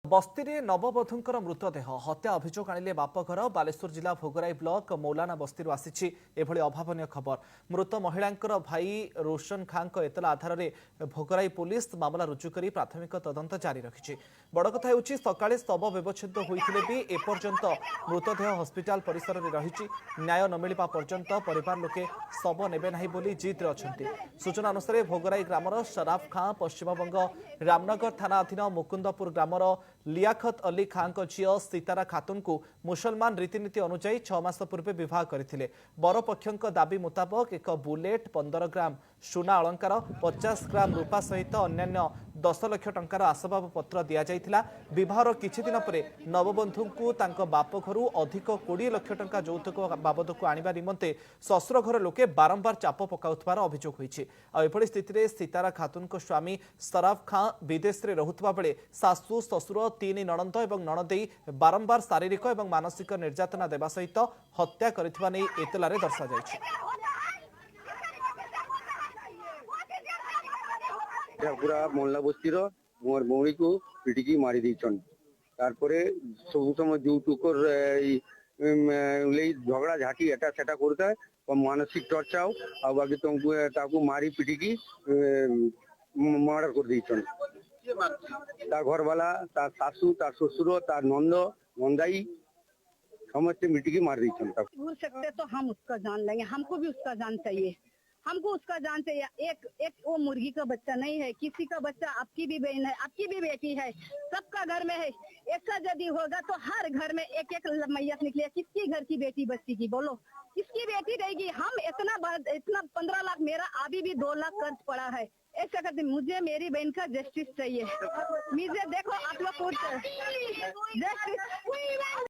बस्ती रे नववधूंकर मृतदेह हत्या अभियोग आनिले बापघर बालेश्वर जिला भोगराई ब्लॉक मौलाना बस्ती आसी एभली अभावन खबर। मृत महिलांकर भाई रोशन खां एतला आधार में भोगराई पुलिस मामला रुजु कर प्राथमिक तदंत जारी रखिछि। बड़ कथा हेउछि सकाळे शव व्यवच्छेद होइथिले भी एपर्यंत मृतदेह हस्पिटाल परिसर में रहिछि। न्याय न मिलिबा पर्यंत परिवार लोके शव नेबे नाही बोली जिद रे अछंती। सूचना अनुसार भोगराई ग्रामर शराफ खां पश्चिमबंग रामनगर थाना अधीन मुकुंदपुर ग्रामर लियाकत अली खां झील सीतारा खातून को मुसलमान रीतिनीति अनुଯାयी 6 मास पूर्व विवाह करथिले। बर पक्षों दाबी मुताबक एक बुलेट 15 ग्राम सुना अलंकार 50 ग्राम रूपा सहित अन्य 10 लाख टंकार आसबाब पत्र दि जाइथिला। विवाहर किछि दिन पर नवबंधु को तांको बाप घरु अधिक 20 लाख टंका यौतुक बाबद को आनिबा निमंते ससुर घर लोके बारंबार चाप पकाउथबार अभियोग होइछि। आ एभली स्थिति रे सीतारा खातून को स्वामी शराफ खां विदेश रे रहुतबा बेले सासु ससुर 3 नणंद और नणदेई बारंबार शारीरिक और मानसिक निर्यातना देवा सहित हत्या करथिबा नै एतलारे दर्शा जायछि। पूरा मोहल्ला बस्तीर मोर मौड़ी को पिटिकी मारी देछन। तारपरे सब समय যৌতুকর झगड़ा झाटी एटा सेटा करता है और मानसिक टर्चाओ और बाकी तुमको ताकू मारी पिटिकी मर्डर कर देछन। तार घरवाला तार सासू तार ससुर तार नंद नंदाई समस्त मिट्टी मार दी। भूल सकते तो हम उसका जान लेंगे, हमको भी उसका जान चाहिए, हमको उसका जान चाहिए। एक वो मुर्गी का बच्चा नहीं है, किसी का बच्चा, आपकी भी बहन है, आपकी भी बेटी है, सबका घर में है। ऐसा यदि होगा तो हर घर में एक एक मैयत निकले। किसकी घर की बेटी बच्ची की बोलो, किसकी बेटी रहेगी? हम इतना 15 लाख, मेरा अभी भी 2 लाख कर्ज पड़ा है। ऐसा करते मुझे मेरी बहन का जस्टिस चाहिए। मुझे देखो आप लोग जस्टिस